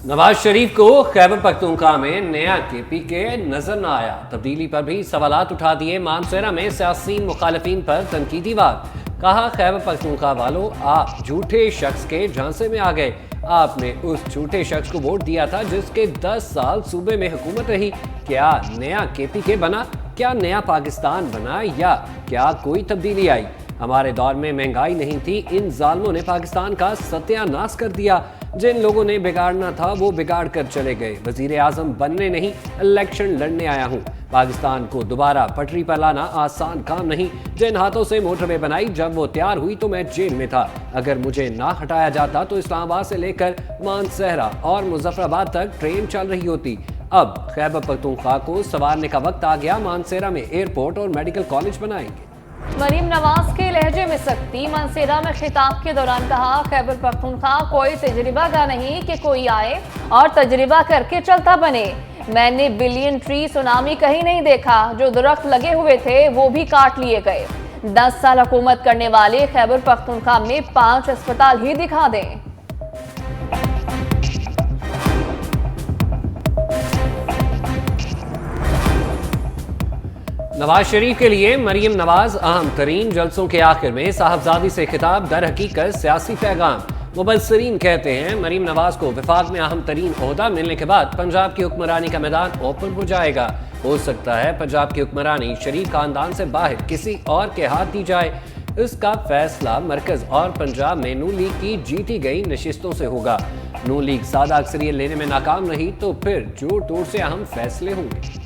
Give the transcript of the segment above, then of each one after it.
नवाज शरीफ को खैबर पख्तूनख्वा में नया केपी के नजर न आया। तब्दीली पर भी सवालात उठा दिए। मानसेरा में सियासी मुखालफिन पर तनकीदी वार। कहा, खैबर पख्तूनख्वा वालों, आप झूठे शख्स के झांसे में आ गए। आपने उस झूठे शख्स को वोट दिया था जिसके 10 साल सूबे में हुकूमत रही। क्या नया केपी के बना? क्या नया पाकिस्तान बना? या क्या कोई तब्दीली आई? हमारे दौर में महंगाई नहीं थी। इन जालिमों ने पाकिस्तान का सत्यानाश कर दिया। जिन लोगों ने बिगाड़ना था वो बिगाड़ कर चले गए। वजीर आजम बनने नहीं, इलेक्शन लड़ने आया हूँ। पाकिस्तान को दोबारा पटरी पर लाना आसान काम नहीं। जिन हाथों से मोटरवे बनाई, जब वो तैयार हुई तो मैं जेल में था। अगर मुझे ना हटाया जाता तो इस्लामाबाद से लेकर मानसेरा और मुजफ्फराबाद तक ट्रेन चल रही होती। अब खैबर पख्तूनख्वा को संवारने का वक्त आ गया। मानसेरा में एयरपोर्ट और मेडिकल कॉलेज बनाएंगे। मरीम नवाज के लहजे में सख्ती। मानसेरा में खिताब के दौरान कहा, खैबर पख्तूनख्वा कोई तजर्बा का नहीं कि कोई आए और तजर्बा करके चलता बने। मैंने बिलियन ट्री सुनामी कहीं नहीं देखा। जो दरख्त लगे हुए थे वो भी काट लिए गए। 10 साल हुकूमत करने वाले खैबर पख्तूनख्वा में 5 अस्पताल ही दिखा दें। नवाज शरीफ के लिए मरीम नवाज अहम तरीन जलसों के आखिर में साहबजादी से खिताब, दर हकीकत सियासी पैगाम। मुबस्सिरीन कहते हैं मरीम नवाज को वफाक में अहम तरीन ओहदा मिलने के बाद पंजाब की हुक्मरानी का मैदान ओपन हो जाएगा। हो सकता है पंजाब की हुक्मरानी शरीफ खानदान से बाहर किसी और के हाथ दी जाए। इसका फैसला मरकज और पंजाब में नून लीग की जीती गई नशिस्तों से होगा। नून लीग सादा अक्सरियत लेने में नाकाम रही तो फिर जोर तोड़ से अहम फैसले होंगे।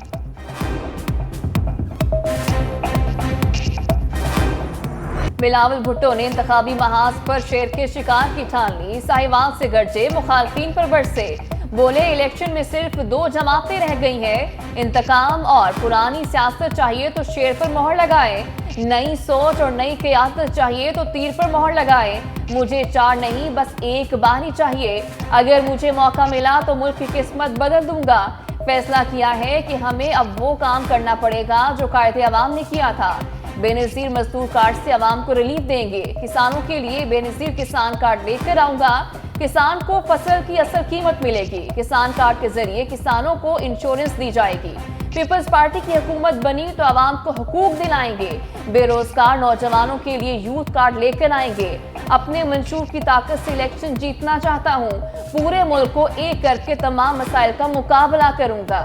बिलावल भुट्टो ने इंतखाबी महाज पर शेर के शिकार की ठान ली। साहिवाल से गर्जे, मुखालफिन पर बरसे। बोले, इलेक्शन में सिर्फ 2 जमातें रह गई हैं। इंतकाम और पुरानी सियासत चाहिए तो शेर पर मोहर लगाए। नई सोच और नई क़यादत चाहिए तो तीर पर मोहर लगाए। मुझे 4 नहीं बस 1 बानी चाहिए। अगर मुझे मौका मिला तो मुल्क की किस्मत बदल दूंगा। फैसला किया है कि हमें अब वो काम करना पड़ेगा जो कायदे अवाम ने किया था। बेनज़ीर मजदूर कार्ड से अवाम को रिलीफ देंगे। किसानों के लिए बेनज़ीर किसान कार्ड लेकर आऊंगा। किसान को फसल की असल कीमत मिलेगी। किसान कार्ड के जरिए किसानों को इंश्योरेंस दी जाएगी। पीपल्स पार्टी की हुकूमत बनी तो अवाम को हुकूक दिलाएंगे। बेरोजगार नौजवानों के लिए यूथ कार्ड लेकर आएंगे। अपने मंशूर की ताकत से इलेक्शन जीतना चाहता हूँ। पूरे मुल्क को एक करके तमाम मसाइल का मुकाबला करूंगा।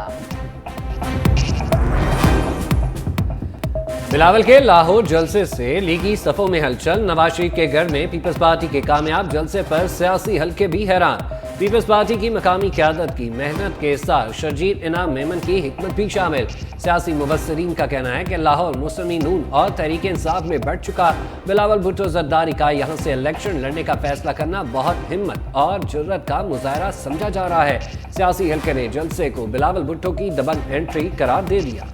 बिलावल के लाहौर जलसे से लीगी सफों में हलचल। नवाज शरीफ के घर में पीपल्स पार्टी के कामयाब जलसे पर सियासी हलके भी हैरान। पीपल्स पार्टी की मकामी क़यादत की मेहनत के साथ शर्जील इनाम मेमन की हिकमत भी शामिल। सियासी मुबस्सिरीन का कहना है कि लाहौर मुस्लिम नून और तहरीक इंसाफ में बढ़ चुका। बिलावल भुट्टो जरदारी का यहाँ से इलेक्शन लड़ने का फैसला करना बहुत हिम्मत और जुर्रत का मुजाहरा समझा जा रहा है। सियासी हलके ने जलसे को बिलावल भुट्टो की दबंग एंट्री करार दे दिया।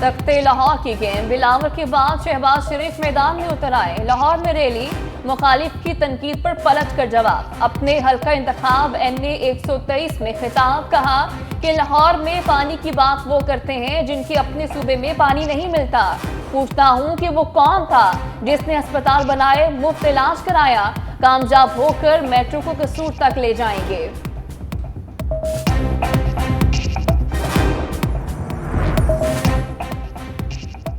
तख्ते लाहौर की गेम। बिलावल के बाद शहबाज शरीफ मैदान में उतर आए। लाहौर में रैली, मुखालिफ की तनकीद पर पलट कर जवाब। अपने हल्का इंतखाब NA 123 में खिताब। कहा कि लाहौर में पानी की बात वो करते हैं जिनके अपने सूबे में पानी नहीं मिलता। पूछता हूँ कि वो कौन था जिसने अस्पताल बनाए, मुफ्त इलाज कराया। कामयाब होकर मेट्रो को कसूर तक ले जाएंगे।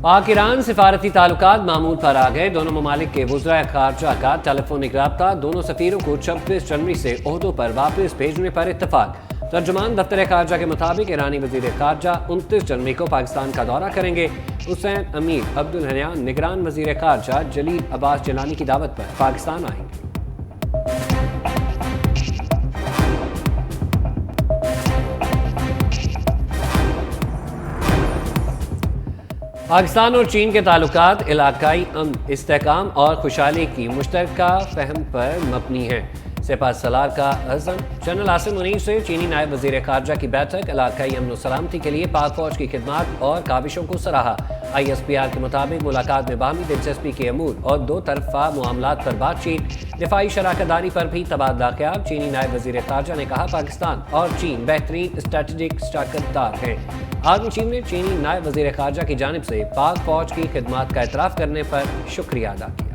पाक ईरान सिफारती ताल्लुकात मामूल पर आ गए। दोनों ममालिक के वज़राए खारजा का टेलीफोनिक रब्ता। दोनों सफीरों को 26 जनवरी से ओहदों पर वापस भेजने पर इत्तफाक। तर्जुमान दफ्तर खारजा के मुताबिक ईरानी वज़ीर खारजा 29 जनवरी को पाकिस्तान का दौरा करेंगे। हुसैन अमीर अब्दुल हन्यान निगरान वज़ीर खारजा जलील अब्बास जिलानी की दावत पर पाकिस्तान आएंगे। पाकिस्तान और चीन के ताल्लुकात इलाकाई अमन, इस्तेहकाम और खुशहाली की मुश्तरका फहम पर मबनी हैं। सेपा सलार का अज़म जनरल आसिम मुनीर से चीनी नायब वज़ीर खारजा की बैठक। इलाकाई अमन सलामती के लिए पाक फौज की खिदमत और काविशों को सराहा। ISPR के मुताबिक मुलाकात में बाहमी दिलचस्पी के अमूर और 2 तरफ़ा मामलात पर बातचीत। दिफाई शराकतदारी पर भी तबादला ख्याल। चीनी नायब वज़ीर खारजा ने कहा, पाकिस्तान और चीन बेहतरीन स्ट्रेटेजिक शराकतदार हैं। आर्मी चीफ ने चीनी नायब वजीर खारजा की जानिब से पाक फौज की खिदमत का एतराफ़ करने पर शुक्रिया अदा किया।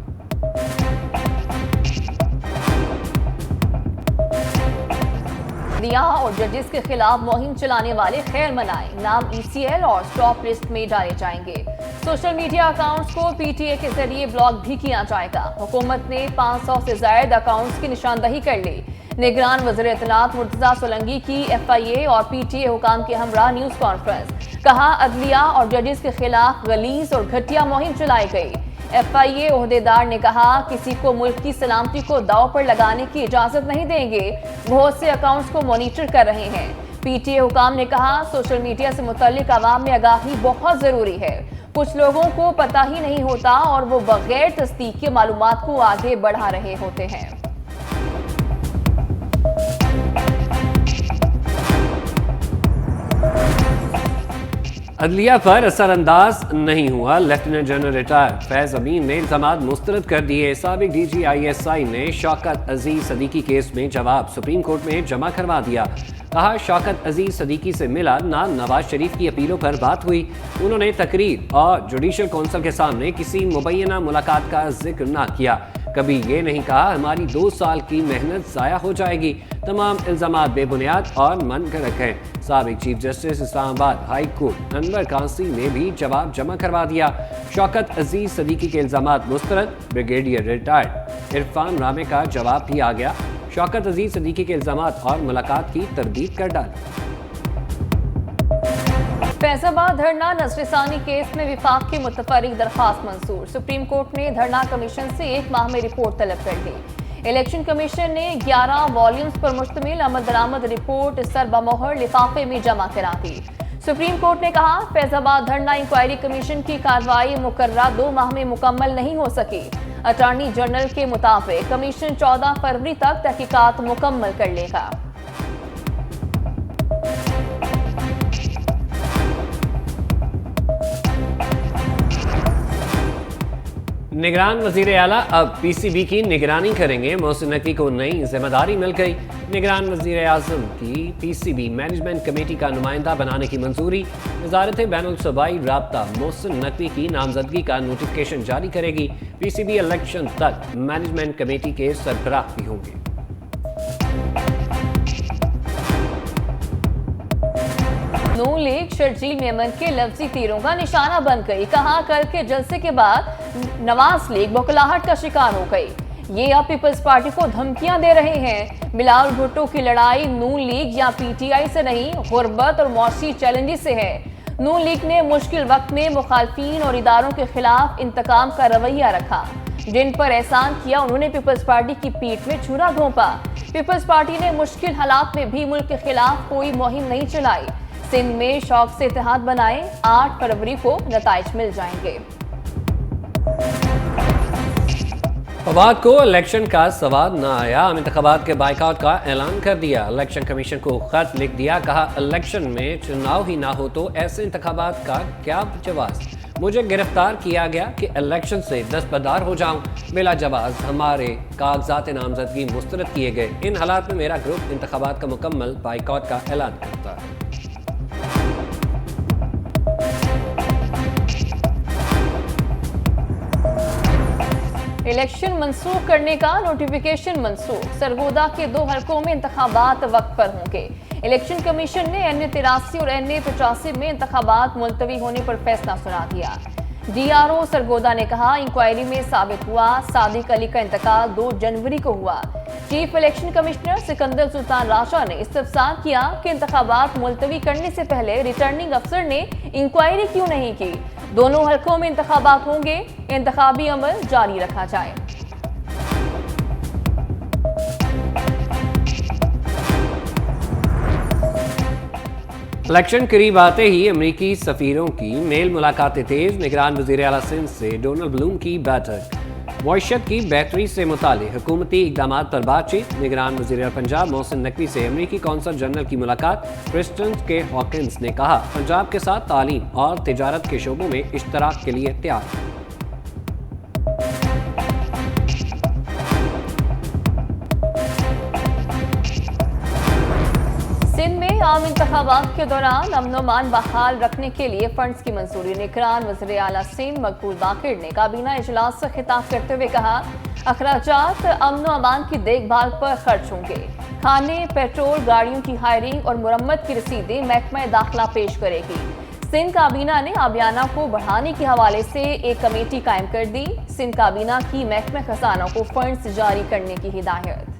रिया और जजेस के खिलाफ मुहिम चलाने वाले खैर मनाए नाम ECL और स्टॉप लिस्ट में डाले जाएंगे। सोशल मीडिया अकाउंट्स को PTA के जरिए ब्लॉक भी किया जाएगा। हुकूमत ने 500 से ज्यादा अकाउंट्स की निशानदही कर ली। निगरान वज़ीर इत्तलात मुर्तज़ा सोलंकी की FIA और PTA हुकाम के हमरा न्यूज कॉन्फ्रेंस। कहा अदलिया और जजेस के खिलाफ गलीज और घटिया मुहिम चलाई गई। FIA ओहदेदार ने कहा किसी को मुल्क की सलामती को दाव पर लगाने की इजाजत नहीं देंगे। बहुत से अकाउंट्स को मॉनिटर कर रहे हैं। PTA हुकाम ने कहा सोशल मीडिया से मुतल्लिक आवाम में आगाही बहुत जरूरी है। कुछ लोगों को पता ही नहीं होता और वो बगैर तस्दीक के मालूमात को आगे बढ़ा रहे होते हैं। अदलिया पर असरअंदाज नहीं हुआ। लेफ्टिनेंट जनरल रिटायर फैज अमीन ने इल्जामात मुस्तरद कर दिए। साबिक DG ISI ने शौकत अजीज सदीकी केस में जवाब सुप्रीम कोर्ट में जमा करवा दिया। कहा शौकत अजीज सदीकी से मिला ना नवाज शरीफ की अपीलों पर बात हुई। उन्होंने तकरीर और जुडिशल कौंसिल के सामने किसी मुबैना मुलाकात का जिक्र ना किया। कभी ये नहीं कहा हमारी 2 साल की मेहनत ज़ाया हो जाएगी। तमाम इल्जामात बेबुनियाद और मनगढ़ंत हैं। साबिक chief justice Islamabad high court Anwar कासी ने भी जवाब जमा करवा दिया। शौकत अजीज सदीकी के इल्जामात मुस्तरद। ब्रिगेडियर रिटायर्ड इरफान रामे का जवाब भी आ गया। शौकत अजीज सदीकी के इल्जामात और मुलाकात की तरदीद कर डाली। फैजाबाद धरना नजरसानी केस में विफाक की मुतफर्रिक दरख्वास्त मंजूर। सुप्रीम कोर्ट ने धरना कमीशन से 1 माह में रिपोर्ट तलब कर ली। इलेक्शन कमीशन ने 11 वॉल्यूम्स पर मुश्तमिल आमद दरामद रिपोर्ट सरबमोहर लिफाफे में जमा करा दी। सुप्रीम कोर्ट ने कहा फैजाबाद धरना इंक्वायरी कमीशन की कार्रवाई मुकर्ररा 2 माह में मुकम्मल नहीं हो सकी। अटॉर्नी जनरल के मुताबिक कमीशन 14 फरवरी तक तहकीकात मुकम्मल कर लेगा। निगरान वजीर आला अब PCB की निगरानी करेंगे। मोहसिन नकवी को नई जिम्मेदारी मिल गई। निगरान वजीर आजम की PCB मैनेजमेंट कमेटी का नुमाइंदा बनाने की मंजूरी। वजारत बैनुल सूबाई राब्ता मोहसिन नकवी की नामजदगी का नोटिफिकेशन जारी करेगी। PCB इलेक्शन तक मैनेजमेंट कमेटी के सरबराह भी होंगे। नून लीग शर्जील मेमन के लफ्जी तीरों का निशाना बन गई। कहा कल के जलसे के बाद नवाज लीग बौखलाहट का शिकार हो गई। ये अब पीपल्स पार्टी को धमकियां दे रहे हैं। बिलावल भुट्टो की लड़ाई नून लीग या PTI से नहीं, गुर्बत और मौसी चैलेंजेस से है। नून लीग ने मुश्किल वक्त में मुखालफिन और इदारों के खिलाफ इंतकाम का रवैया रखा। जिन पर एहसान किया उन्होंने पीपल्स पार्टी की पीठ में छुरा घोंपा। पीपल्स पार्टी ने मुश्किल हालात में भी मुल्क के खिलाफ कोई मुहिम नहीं चलाई। सिंध में शौक से इत्तेहाद बनाए। 8 फरवरी को नताइज मिल जाएंगे। फवाद को इलेक्शन का सवाद न आया। हम इंतखाबात के बाइकआउट का ऐलान कर दिया। इलेक्शन कमीशन को खत लिख दिया। कहा इलेक्शन में चुनाव ही ना हो तो ऐसे इंतखाबात का क्या जवाब। मुझे गिरफ्तार किया गया कि इलेक्शन से दस्तबरदार हो जाऊं। बिला जवाब हमारे कागजात नामजदगी मुस्तरद किए गए। इन हालात में मेरा ग्रुप इंतखाबात का मुकम्मल बाइकआउट का ऐलान करता है। इलेक्शन मंसूख करने का नोटिफिकेशन मंसूख। सरगोदा के 2 हलकों में इंतखाबात वक्त पर होंगे। इलेक्शन कमीशन ने NA-83 और NA-85 में इंतखाबात मुलतवी होने पर फैसला सुना दिया। DRO सरगोदा ने कहा इंक्वायरी में साबित हुआ सादिक अली का इंतकाल 2 जनवरी को हुआ। Chief election commissioner Sikandar Sultan Rasha ने इस्तफसार किया कि इंतखाबात मुलतवी करने से पहले रिटर्निंग अफसर ने इंक्वायरी क्यों नहीं की। दोनों हलकों में इंतखाबात होंगे। इंतखाबी अमल जारी रखा जाए। इलेक्शन करीब आते ही अमरीकी सफीरों की मेल मुलाकातें तेज। निगरान वज़ीर आला सिंध से डोनाल्ड ब्लूम की बैठक। मईशत की बेहतरी से मुतालिक हुकूमती इक़दाम पर बातचीत। निगरान वज़ीर पंजाब मोहसिन नकवी से अमरीकी कौंसल जनरल की मुलाकात। प्रेसिडेंट के हॉकिंस ने कहा पंजाब के साथ तालीम और तिजारत के शोबों में इश्तराक के लिए तैयार। सिंध में में आम इंतखाबात के दौरान अमन-ओ-अमान बहाल रखने के लिए फंड्स की मंजूरी। निगरान वज़ीर आला सिंध मकबूल बाकिर ने काबीना इजलास से खिताब करते हुए कहा, अखराजात अमन-ओ-अमान की देखभाल पर खर्च होंगे। खाने, पेट्रोल, गाड़ियों की हायरिंग और मुरम्मत की रसीदें महकमा दाखिला पेश करेगी। सिंध काबीना ने आबियाना को बढ़ाने के हवाले से एक कमेटी कायम कर दी। सिंध काबीना की महकमा खजाना को फंड्स जारी करने की हिदायत।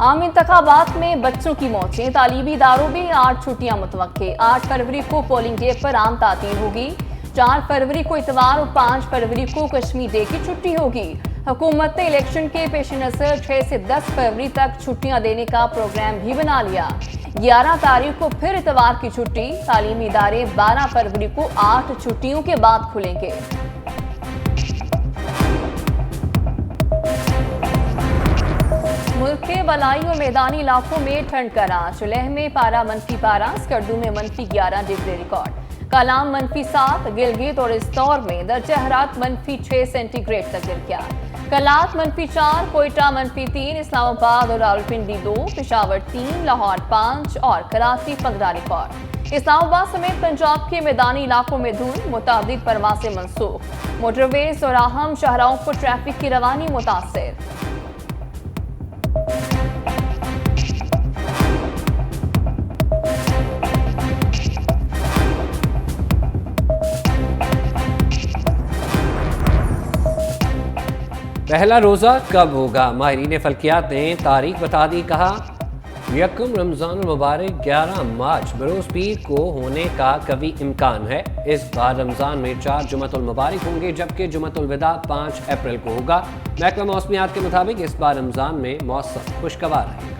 आम इंतखाबात में बच्चों की मौतें। तालीमी इदारों में 8 छुट्टियां मुतवक्के। 8 फरवरी को पोलिंग डे पर आम तातील होगी। 4 फरवरी को इतवार और 5 फरवरी को कश्मीर डे की छुट्टी होगी। हुकूमत ने इलेक्शन के पेश नज़र 6 से 10 फरवरी तक छुट्टियां देने का प्रोग्राम भी बना लिया। 11 तारीख को फिर इतवार की छुट्टी। तालीमी इदारे 12 फरवरी को 8 छुट्टियों के बाद खुलेंगे। मुल्क के बलाई और मैदानी इलाकों में ठंड का राज। लेह में पारा -12, स्कर्दू में -11 डिग्री रिकॉर्ड। कलाम -7, गिलगित और इस्तौर में दर्जा हरारत -6 सेंटीग्रेड तक गिर गया। कलात -4, कोयटा -3, इस्लामाबाद और रावलपिंडी 2, पेशावर 3, लाहौर 5 और कराची 15 रिकॉर्ड। इस्लामाबाद समेत पंजाब के मैदानी इलाकों में धुंध, मुताबिक परवासें मनसूख। मोटरवेज और अहम शाहराहों पर ट्रैफिक की रवानी मुतासर। पहला रोज़ा कब होगा? माहिरीन फल्कियात ने तारीख बता दी। कहा, यकम रमज़ान मुबारक 11 मार्च बरोज़ पीर को होने का कभी इम्कान है। इस बार रमज़ान में 4 जुमतुल मुबारक होंगे, जबकि जुमतुल विदा 5 अप्रैल को होगा। महकमा मौसमियात के मुताबिक इस बार रमज़ान में मौसम खुशगवार रहेगा।